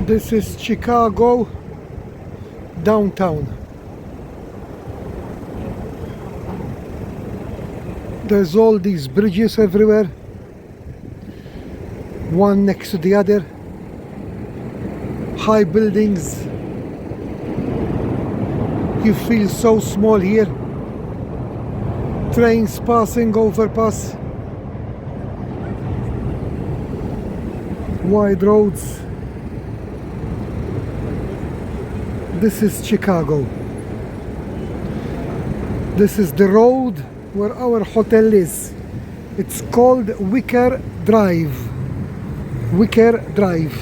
This is Chicago downtown. There's all these bridges everywhere, one next to the other, high buildings. You feel so small here. Trains passing, overpass, wide roads. This is Chicago. This is the road where our hotel is. It's called Wicker Drive. Wicker Drive.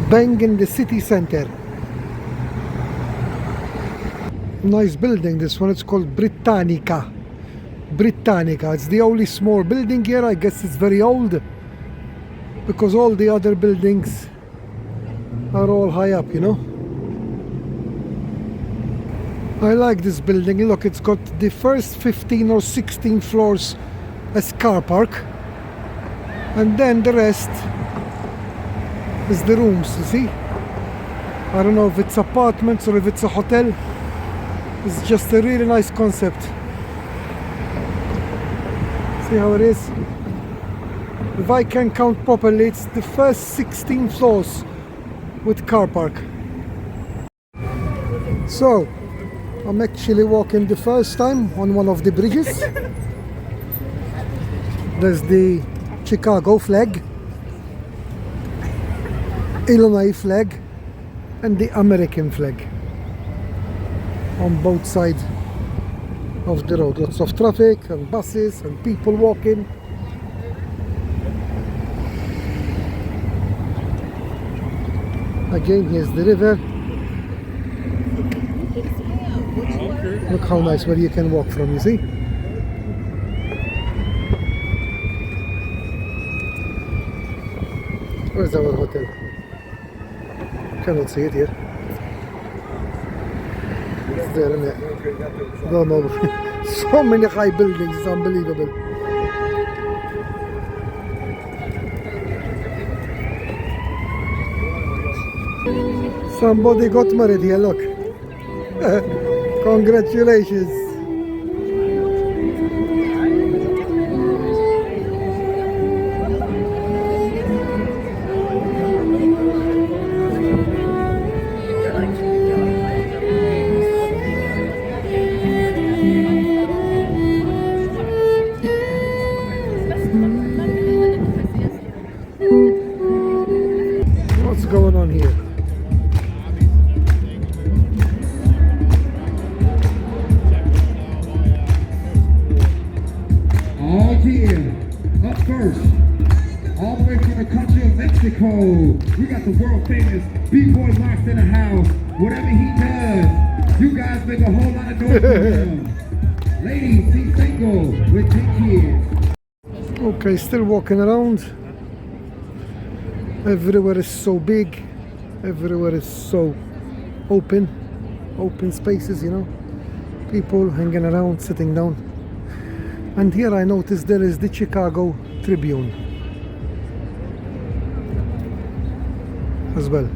Bang in the city center. Nice building, this one. It's called Britannica. Britannica. It's the only small building here. I guess it's very old because all the other buildings are all high up, you know. I like this building. Look, it's got the first 15 or 16 floors as car park, and then the rest is the rooms, you see. I don't know if it's apartments or if it's a hotel. It's just a really nice concept. See how it is? If I can count properly, it's the first 16 floors with car park. So I'm actually walking the first time on one of the bridges. There's the Chicago flag, Illinois flag, and the American flag on both sides of the road. Lots of traffic and buses and people walking. Again, here's the river. Look how nice where you can walk from, you see? Where's our hotel? Cannot see it here. It's there, isn't it? No, no. So many high buildings, it's unbelievable. Somebody got married here, look. Congratulations. What's going on here? All Pier, up first, all the way from the country of Mexico. We got the world famous B-boy Mast in the house. Whatever he does, you guys make a whole lot of noise for him. Ladies, he's single with 10 kids. Okay, still walking around. Everywhere is so big. Everywhere is so open. Open spaces, you know. People hanging around, sitting down. And here I noticed there is the Chicago Tribune as well.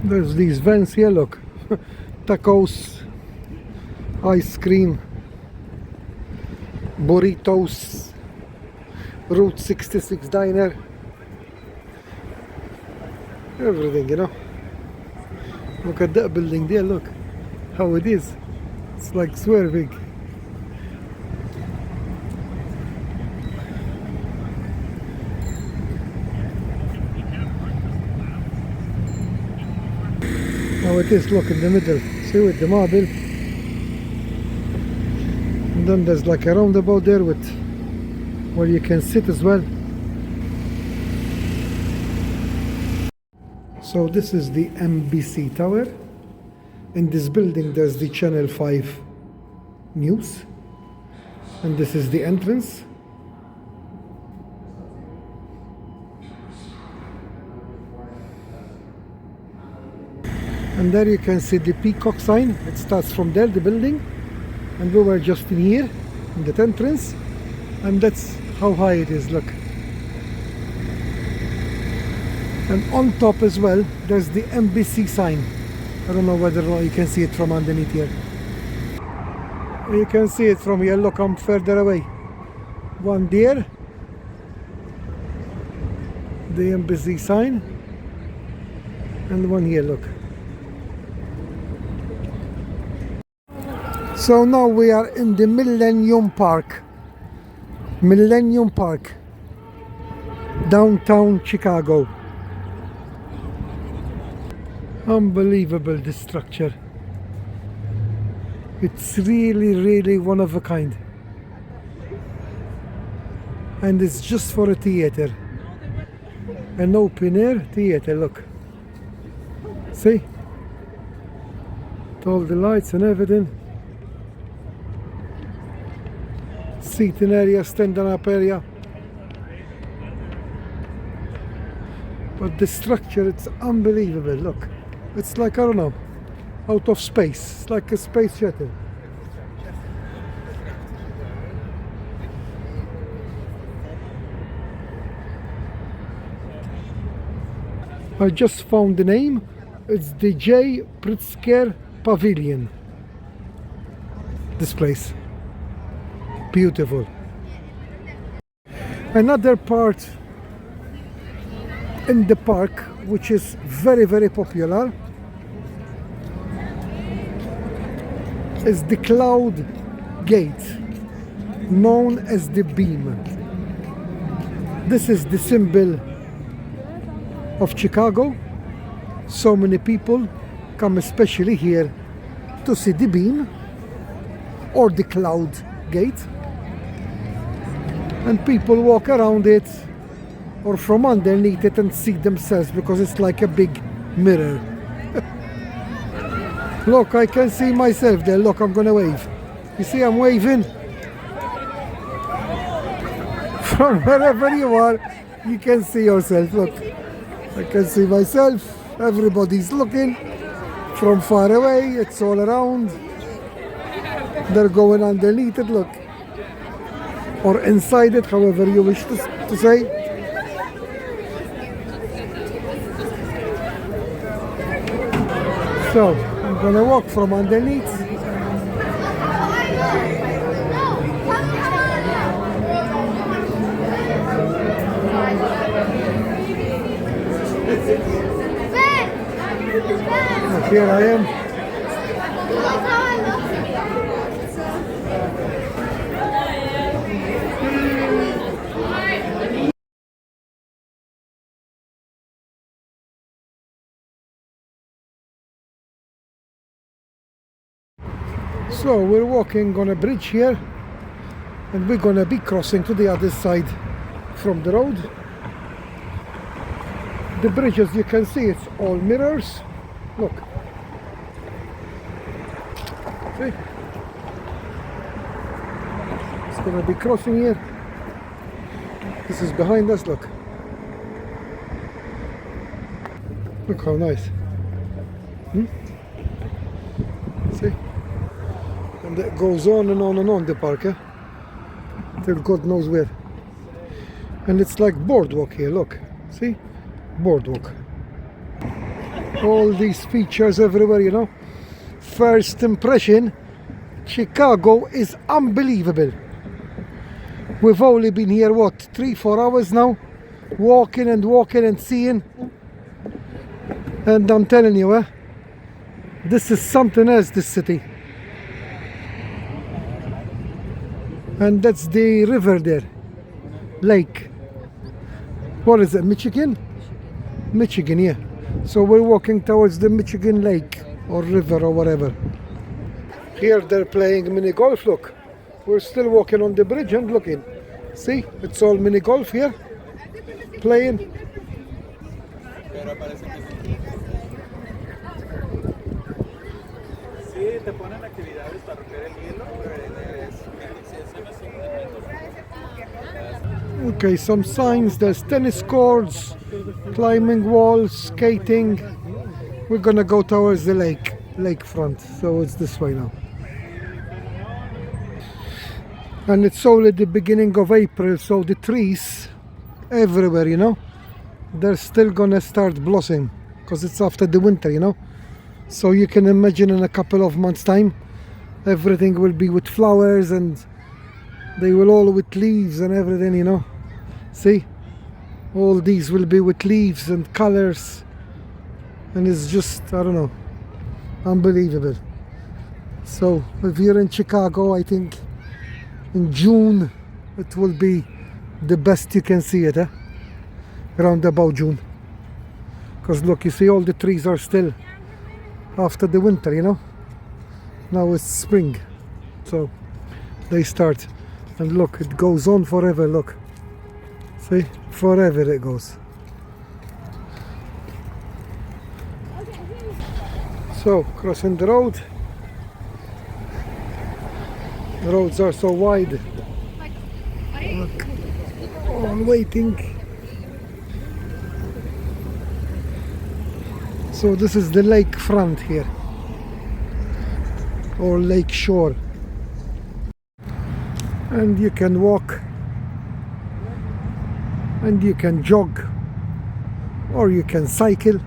There's these vents here, look. Tacos, ice cream, burritos, Route 66 diner, everything, you know. Look at that building there, look how it is. It's like swerving. How it is, look in the middle. See, with the marble. And then there's like a roundabout there with where you can sit as well. So this is the MBC Tower. In this building there's the Channel 5 news, and this is the entrance. And there you can see the peacock sign. It starts from there, the building, and we were just in here in that entrance, and that's how high it is, look. And on top as well, there's the embassy sign. I don't know whether or not you can see it from underneath here. You can see it from here, look, I'm further away. One there, the embassy sign, and one here, look. So now we are in the Millennium Park. Millennium Park, downtown Chicago. Unbelievable, this structure. It's really one of a kind. And it's just for a theater. An open air theater, look. See? With all the lights and everything. Seating area, standing up area. But the structure, it's unbelievable, look. It's like, I don't know, out of space. It's like a space shuttle. I just found the name. It's the J. Pritzker Pavilion. This place. Beautiful. Another part in the park which is very popular is the Cloud Gate, known as the Beam. This is the symbol of Chicago. So many people come especially here to see the Beam or the Cloud Gate, and people walk around it or from underneath it and see themselves, because it's like a big mirror. Look, I can see myself there. Look, I'm gonna wave. You see, I'm waving. From wherever you are, you can see yourself. Look, I can see myself. Everybody's looking from far away. It's all around. They're going underneath it, look, or inside it, however you wish to say. So I'm gonna walk from underneath. Here I am. So we're walking on a bridge here, and we're gonna be crossing to the other side from the road. The bridge, as you can see, it's all mirrors. Look. See? It's gonna be crossing here. This is behind us, look. Look how nice. See? And it goes on and on the park, eh? Till God knows where. And it's like boardwalk here, look. See? Boardwalk. All these features everywhere, you know. First impression, Chicago is unbelievable. We've only been here, what, 3-4 hours now? Walking and seeing. And I'm telling you, this is something else, this city. And that's the river there, lake. What is it, Michigan? Michigan, yeah. So we're walking towards the Michigan lake or river or whatever. Here they're playing mini golf, look. We're still walking on the bridge and looking. See, it's all mini golf here, playing. Okay, some signs. There's tennis courts, climbing walls, skating. We're gonna go towards the lakefront, so it's this way now. And it's only the beginning of April, so the trees everywhere, you know, they're still gonna start blossoming because it's after the winter, you know. So you can imagine in a couple of months time everything will be with flowers and they will all with leaves and everything, you know. See, all these will be with leaves and colors, and it's just, I don't know, unbelievable. So if you're in Chicago, I think in June it will be the best you can see it, around about June, because look, you see all the trees are still after the winter, you know. Now it's spring, so they start, and look, it goes on forever. Look, see, forever it goes. So crossing the road, the roads are so wide. Look, all waiting. So this is the lake front here, or lake shore, and you can walk and you can jog or you can cycle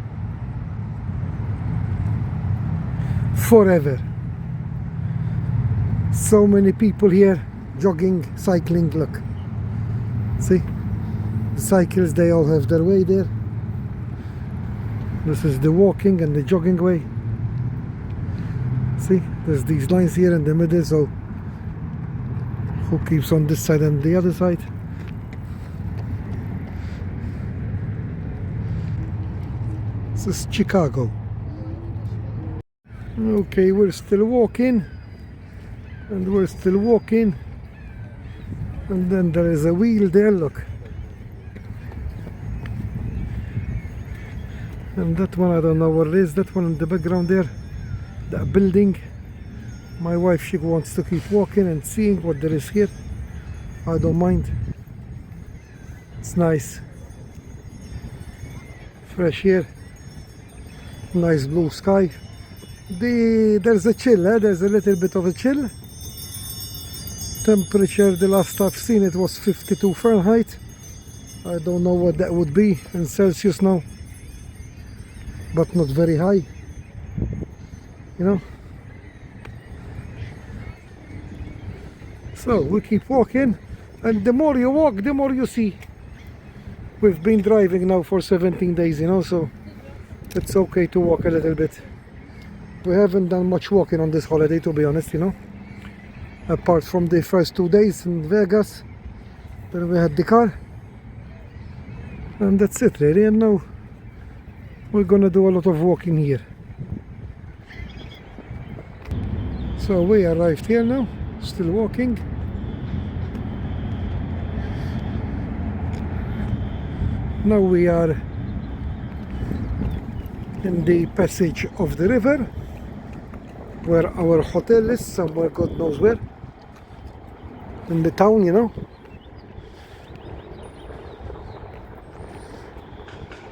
forever. So many people here jogging, cycling. Look, see, the cycles, they all have their way there. This is the walking and the jogging way. See, there's these lines here in the middle, so who keeps on this side and the other side. This is Chicago. Okay, we're still walking, and we're still walking, and then there is a wheel there, look. And that one, I don't know what it is, that one in the background there, that building. My wife, she wants to keep walking and seeing what there is here. I don't mind. It's nice. Fresh air. Nice blue sky. There's a chill, there's a little bit of a chill. Temperature, the last I've seen it was 52 Fahrenheit. I don't know what that would be in Celsius now, but not very high, you know. So we keep walking, and the more you walk, the more you see. We've been driving now for 17 days, you know, so it's okay to walk a little bit. We haven't done much walking on this holiday, to be honest, you know, apart from the first 2 days in Vegas, then we had the car, and that's it really. And now we're gonna do a lot of walking here. So we arrived here now, still walking. Now we are in the passage of the river, where our hotel is, somewhere God knows where, in the town, you know.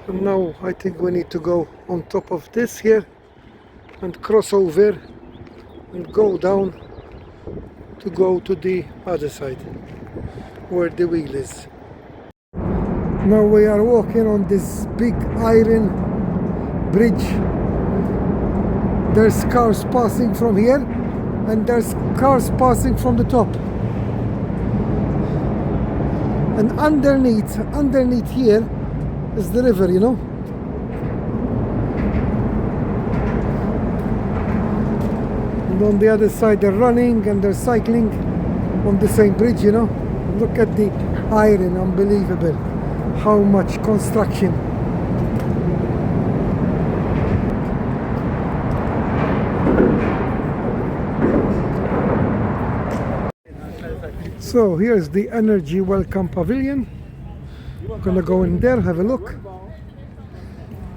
And now I think we need to go on top of this here and cross over and go down to go to the other side where the wheel is. Now we are walking on this big iron bridge. There's cars passing from here and there's cars passing from the top. And underneath here is the river, you know. And on the other side they're running and they're cycling on the same bridge, you know. Look at the iron, unbelievable. How much construction. So here's the Energy Welcome Pavilion. I'm gonna go in there, have a look.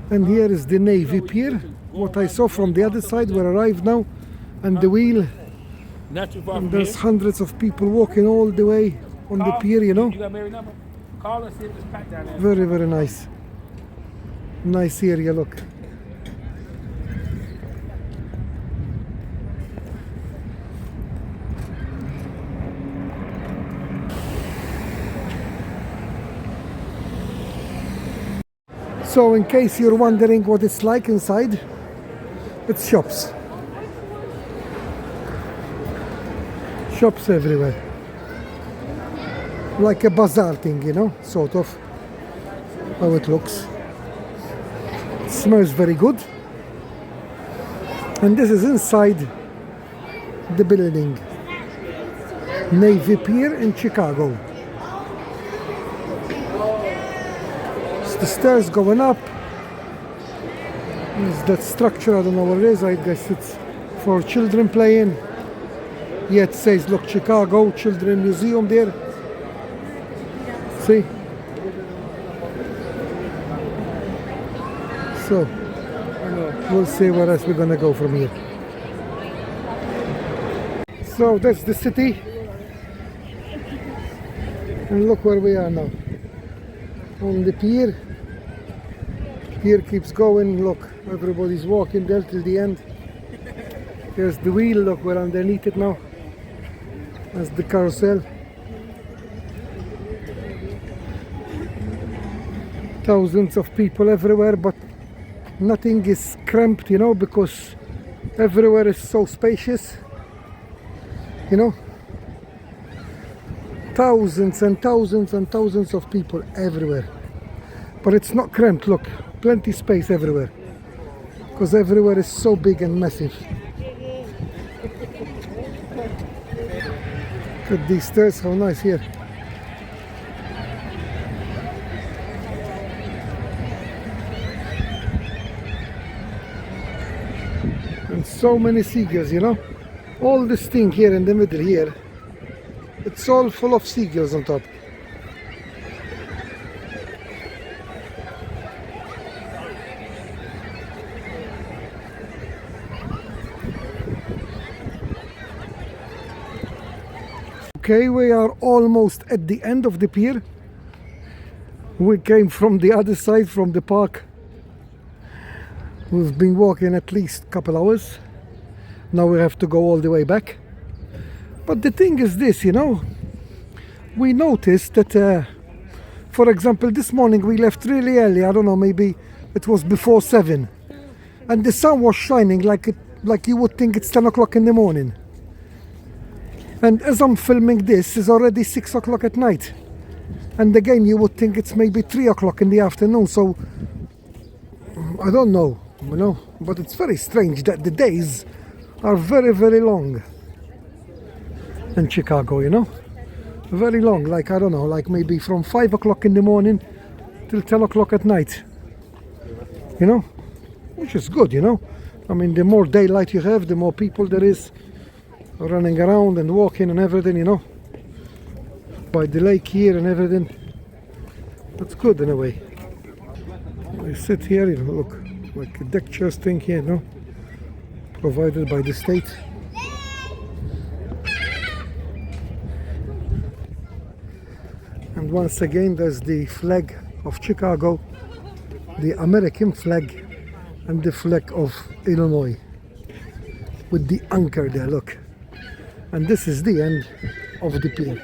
And here is the Navy Pier. What I saw from the other side, we arrived now, and the wheel. And there's hundreds of people walking all the way on the pier, you know. Very, very nice. Nice area, look. So in case you're wondering what it's like inside, it's shops. Shops everywhere. Like a bazaar thing, you know, sort of how it looks. It smells very good. And this is inside the building. Navy Pier in Chicago. It's the stairs going up. There's that structure, I don't know what it is, I guess it's for children playing. Here it says, look, Chicago Children Museum there. See? So, we'll see where else we're gonna go from here. So that's the city. And look where we are now. On the pier. Pier keeps going, look, everybody's walking there till the end. Here's the wheel, look, we're underneath it now. That's the carousel. Thousands of people everywhere, but nothing is cramped, you know, because everywhere is so spacious, you know. Thousands and thousands and thousands of people everywhere, but it's not cramped. Look, plenty space everywhere, because everywhere is so big and massive. Look at these stairs, how nice here. And so many seagulls, you know. All this thing here in the middle here, it's all full of seagulls on top. Okay, we are almost at the end of the pier. We came from the other side, from the park. We've been walking at least a couple hours. Now we have to go all the way back. But the thing is this, you know, we noticed that, for example, this morning we left really early. I don't know, maybe it was before 7. And the sun was shining like you would think it's 10 o'clock in the morning. And as I'm filming this, it's already 6 o'clock at night. And again, you would think it's maybe 3 o'clock in the afternoon. So, I don't know, you know. But it's very strange that the days are very, very long in Chicago, you know. Very long, like, I don't know, like maybe from 5 o'clock in the morning till 10 o'clock at night. You know, which is good, you know. I mean, the more daylight you have, the more people there is running around and walking and everything, you know, by the lake here and everything. That's good in a way. I sit here, you know, look, like a deck chairs thing here, you know, provided by the state. And once again, there's the flag of Chicago, the American flag, and the flag of Illinois with the anchor there, look. And this is the end of the pier.